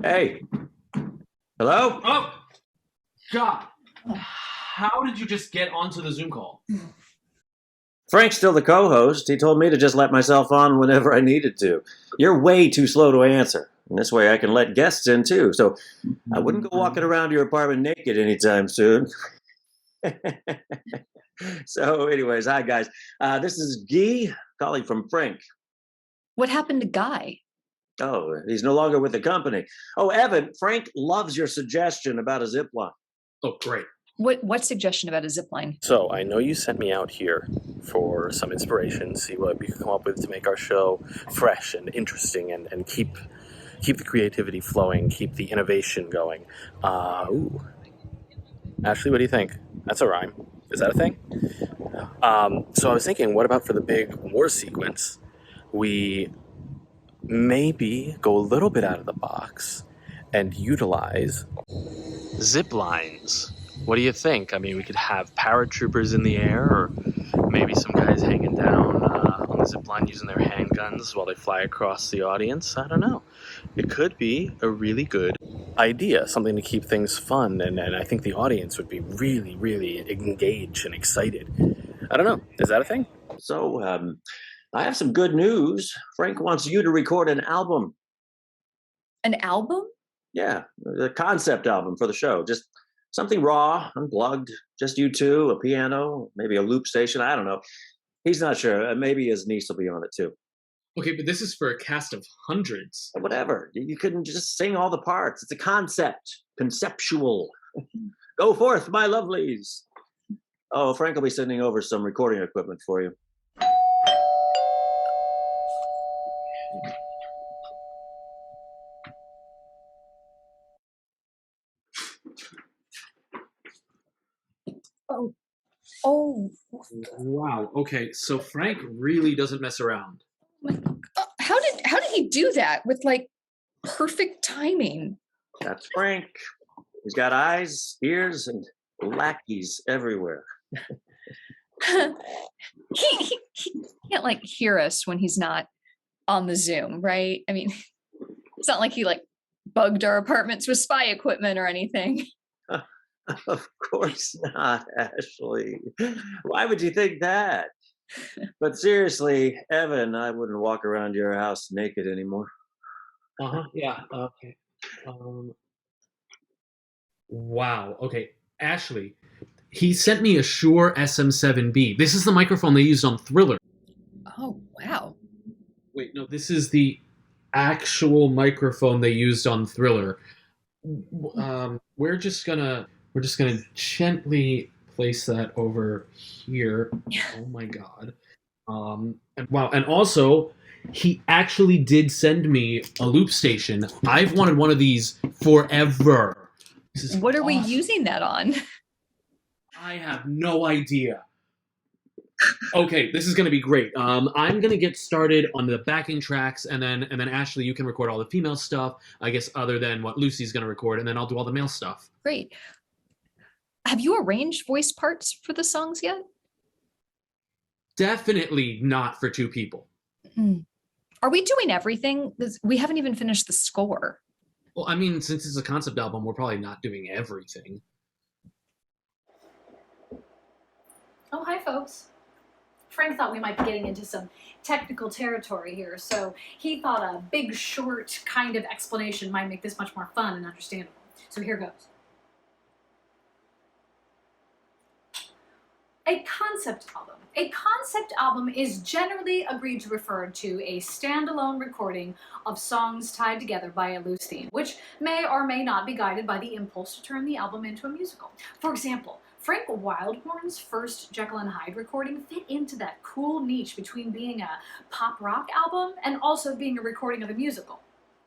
Hey, hello? Oh, God. How did you just get onto the Zoom call? Frank's still the co-host. He told me to just let myself on whenever I needed to. You're way too slow to answer. And this way I can let guests in too. So I wouldn't go walking around your apartment naked anytime soon. So anyways, hi guys. This is Guy calling from Frank. What happened to Guy? Oh, he's no longer with the company. Oh, Evan, Frank loves your suggestion about a zip line. Oh, great. What suggestion about a zip line? So I know you sent me out here for some inspiration, see what we could come up with to make our show fresh and interesting and keep the creativity flowing, keep the innovation going. Ooh. Ashley, what do you think? That's a rhyme. Is that a thing? So I was thinking, what about for the big war sequence? We maybe go a little bit out of the box and utilize zip lines. What do you think? I mean, we could have paratroopers in the air, or maybe some guys hanging down on the zip line using their handguns while they fly across the audience. I don't know. It could be a really good idea, something to keep things fun, and I think the audience would be really, really engaged and excited. I don't know. Is that a thing? So, I have some good news. Frank wants you to record an album. An album? Yeah, the concept album for the show. Just something raw, unplugged, just you two, a piano, maybe a loop station. I don't know. He's not sure. Maybe his niece will be on it too. Okay, but this is for a cast of hundreds. Whatever. You couldn't just sing all the parts. It's a concept, conceptual. Go forth, my lovelies. Oh, Frank will be sending over some recording equipment for you. Oh, Wow. Okay, so Frank really doesn't mess around. how did he do that with like perfect timing? That's Frank. He's got eyes, ears, and lackeys everywhere. he can't like hear us when he's not on the Zoom, right? I mean, it's not like he like bugged our apartments with spy equipment or anything. Of course not, Ashley. Why would you think that? But seriously, Evan, I wouldn't walk around your house naked anymore. Yeah. Okay. Wow. Okay, Ashley, he sent me a Shure SM7B. This is the microphone they used on Thriller. Oh, wow. Wait, no, this is the actual microphone they used on Thriller. We're just gonna gently place that over here. Oh my God. And wow, and also he actually did send me a loop station. I've wanted one of these forever. What are we using that on? I have no idea. Okay, this is going to be great. I'm going to get started on the backing tracks, and then Ashley, you can record all the female stuff, I guess, other than what Lucy's going to record, and then I'll do all the male stuff. Great. Have you arranged voice parts for the songs yet? Definitely not for two people. Are we doing everything? We haven't even finished the score. Well, I mean, since it's a concept album, we're probably not doing everything. Oh, hi, folks. Frank thought we might be getting into some technical territory here, so he thought a big, short kind of explanation might make this much more fun and understandable. So here goes. A concept album. A concept album is generally agreed to refer to a standalone recording of songs tied together by a loose theme, which may or may not be guided by the impulse to turn the album into a musical. For example, Frank Wildhorn's first Jekyll and Hyde recording fit into that cool niche between being a pop rock album and also being a recording of a musical.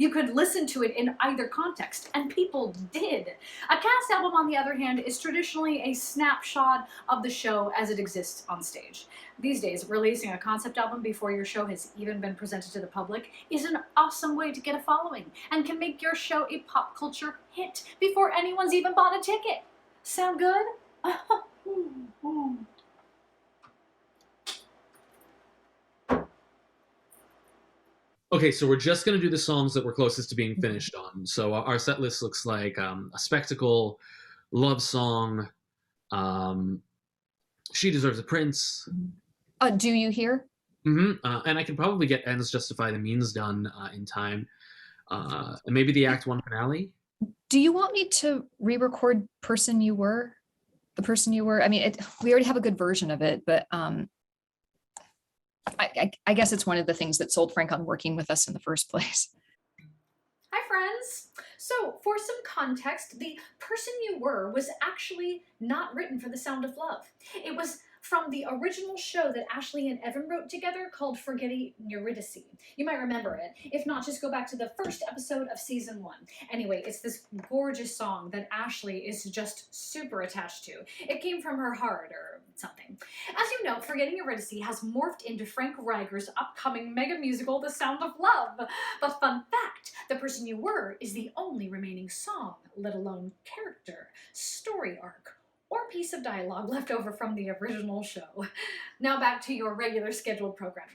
You could listen to it in either context, and people did. A cast album, on the other hand, is traditionally a snapshot of the show as it exists on stage. These days, releasing a concept album before your show has even been presented to the public is an awesome way to get a following and can make your show a pop culture hit before anyone's even bought a ticket. Sound good? Okay, so we're just going to do the songs that we're closest to being finished on. So our set list looks like a spectacle, love song, she deserves a prince. Do you hear? And I can probably get ends justify the means done in time. And maybe the act one finale. Do you want me to re-record person you were? The person you were? I mean, we already have a good version of it, but I guess it's one of the things that sold Frank on working with us in the first place. Hi, friends. So, for some context, the person you were was actually not written for The Sound of Love. It was from the original show that Ashley and Evan wrote together called Forgetting Eurydice. You might remember it. If not, just go back to the first episode of season 1. Anyway, it's this gorgeous song that Ashley is just super attached to. It came from her heart or something. As you know, Forgetting Eurydice has morphed into Frank Riger's upcoming mega musical, The Sound of Love. But fun fact, The Person You Were is the only remaining song, let alone character, story arc, or piece of dialogue left over from the original show. Now back to your regular scheduled programming.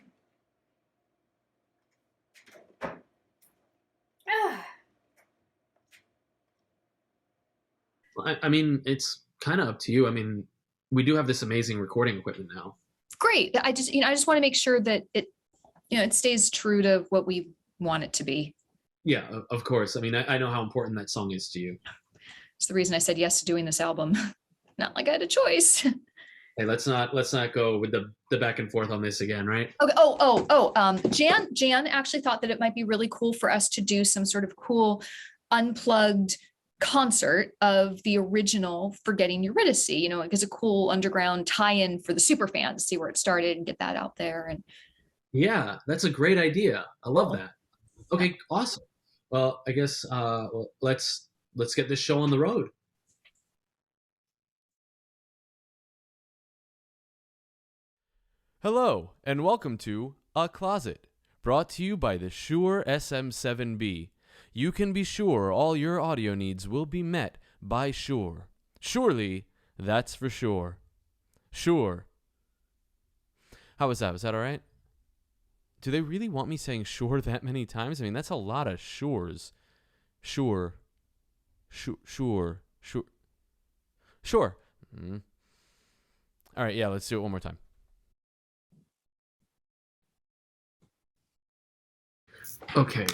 I mean, it's kind of up to you. I mean, we do have this amazing recording equipment now. Great. I just want to make sure that it stays true to what we want it to be. Yeah, of course. I mean, I know how important that song is to you. It's the reason I said yes to doing this album. Not like I had a choice. Hey, let's not go with the back and forth on this again, right? Okay. Jan actually thought that it might be really cool for us to do some sort of cool unplugged concert of the original Forgetting Eurydice. Like it's a cool underground tie-in for the super fans, see where it started and get that out there. And yeah, that's a great idea. I love that. Okay, awesome. Well, I guess let's get this show on the road. Hello, and welcome to A Closet, brought to you by the Shure SM7B. You can be sure all your audio needs will be met by Shure. Surely, that's for sure. Sure. How was that? Was that all right? Do they really want me saying sure that many times? I mean, that's a lot of shures. Sure. Sure. All right, yeah, let's do it one more time. Okay,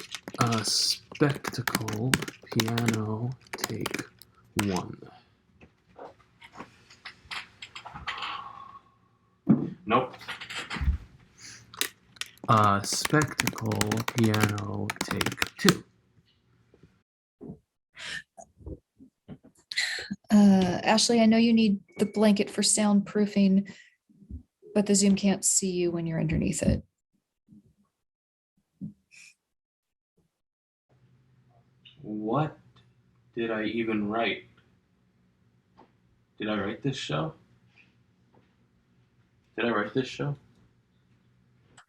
spectacle, piano, take 1. Nope. Spectacle, piano, take 2. Ashley, I know you need the blanket for soundproofing, but the Zoom can't see you when you're underneath it. What did I even write? Did I write this show?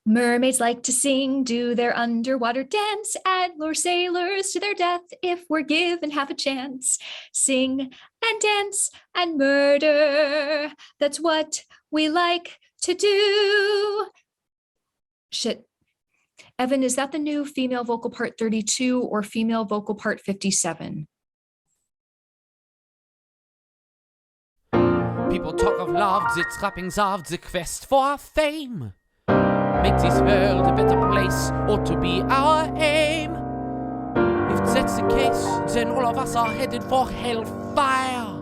Mermaids like to sing, do their underwater dance, and lure sailors to their death if we're given half a chance. Sing and dance and murder, that's what we like to do. Shit. Evan, is that the new female vocal part 32 or female vocal part 57? People talk of love, the trappings of the quest for fame. Make this world a better place ought to be our aim. If that's the case, then all of us are headed for hellfire.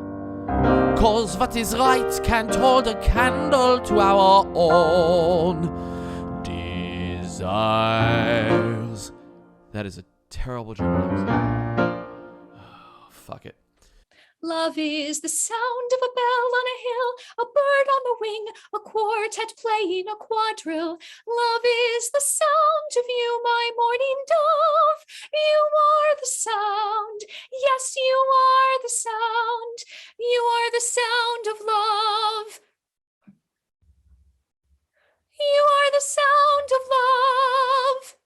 'Cause what is right can't hold a candle to our own desires. That is a terrible German accent. Oh, fuck it. Love is the sound of a bell on a hill, a bird on the wing, a quartet playing a quadrille. Love is the sound of you, my morning dove. You are the sound. Yes, you are the sound. You are the sound of love. You are the sound of love.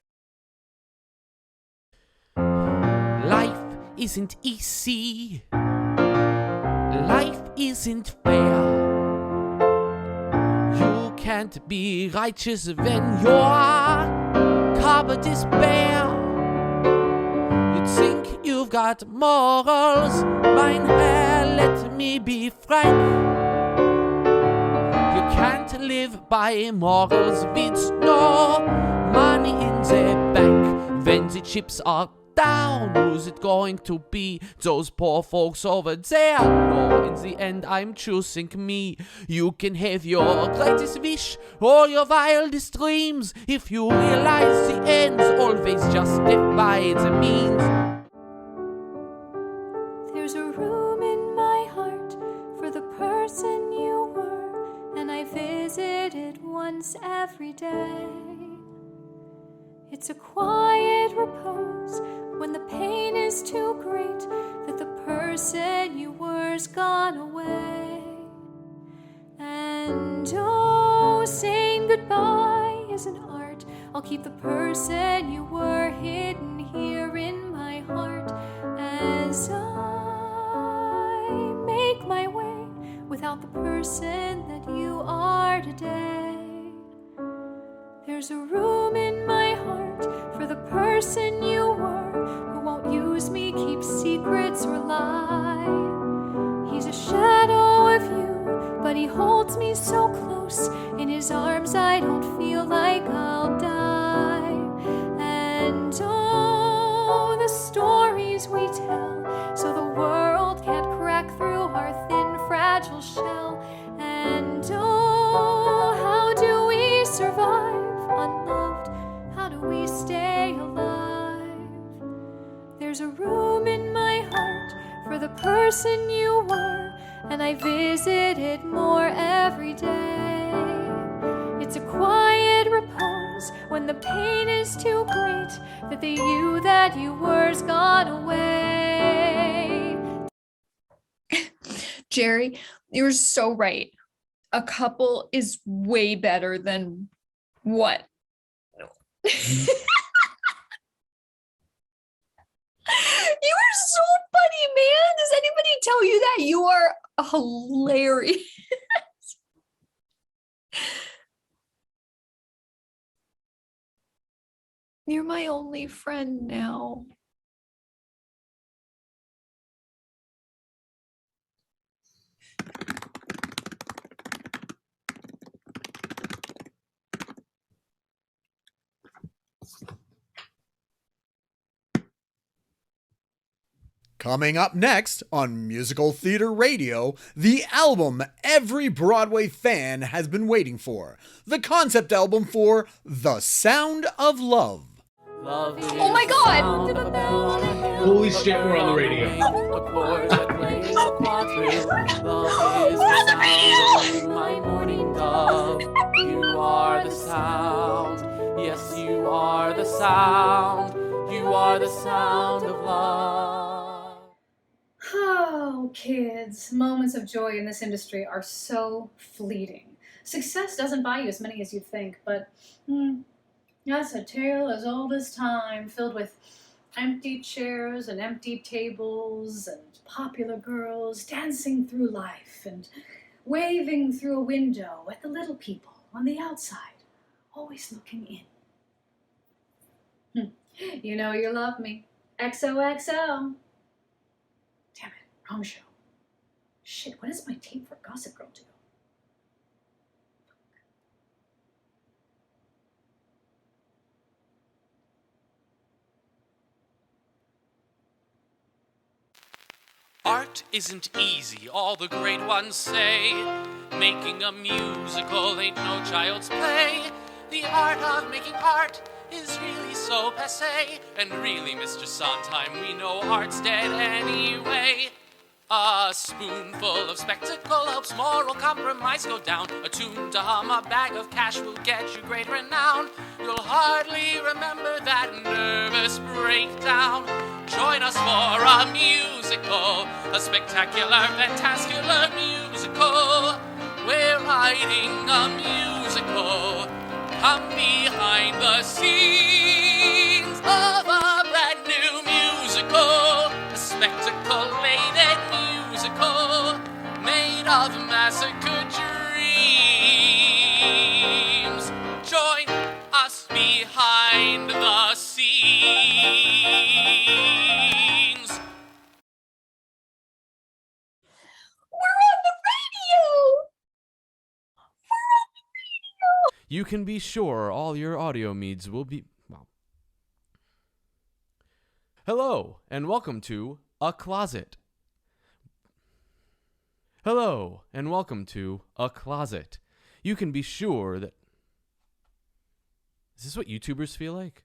Life isn't easy. Life isn't fair. You can't be righteous when you're harbor despair. You'd think you've got morals, mein Herr, let me be frank. You can't live by morals with no money in the bank. When the chips are down, who's it going to be? Those poor folks over there? No, in the end I'm choosing me. You can have your greatest wish or your wildest dreams if you realize the ends always justify the means. There's a room in my heart for the person you were, and I visit it once every day. It's a quiet repose when the pain is too great that the person you were's gone away. And oh, saying goodbye is an art. I'll keep the person you were hidden here in my heart as I make my way without the person that you are today. There's a room in my heart for the person you were, who won't use me, keep secrets, or lie. He's a shadow of you, but he holds me so close. In his arms I don't feel like I'll die. And oh, the stories we tell, so the world can't crack through our thin, fragile shell. And oh, how do we survive unloved? How do we stay alive? There's a room in my heart for the person you were, and I visit it more every day. It's a quiet repose when the pain is too great that the you that you were's gone away. Jerry, you're so right. A couple is way better than what? You are so funny, man. Does anybody tell you that? You are hilarious. You're my only friend now. Coming up next on Musical Theater Radio, the album every Broadway fan has been waiting for. The concept album for The Sound of Love. Oh my God! Holy shit, we're on the radio. My morning dove, you are the sound. Yes, you are the sound. You are the sound of love. Oh, kids, moments of joy in this industry are so fleeting. Success doesn't buy you as many as you think, but that's a tale as old as time, filled with empty chairs and empty tables and popular girls dancing through life and waving through a window at the little people on the outside, always looking in. You know you love me. XOXO. Damn it, wrong show. Shit, when is my tape for Gossip Girl due? Art isn't easy, all the great ones say. Making a musical ain't no child's play. The art of making art is really so passé. And really, Mr. Sondheim, we know art's dead anyway. A spoonful of spectacle helps moral compromise go down. A tune to hum, a bag of cash will get you great renown. You'll hardly remember that nervous breakdown. Join us for a musical, a spectacular, fantastical musical. We're writing a musical. Come behind the scenes of a brand new musical. A spectacle-laden musical made of massacre dreams. Join us behind the you can be sure all your audio needs will be... Well. Hello, and welcome to A Closet. Hello, and welcome to A Closet. You can be sure that... Is this what YouTubers feel like?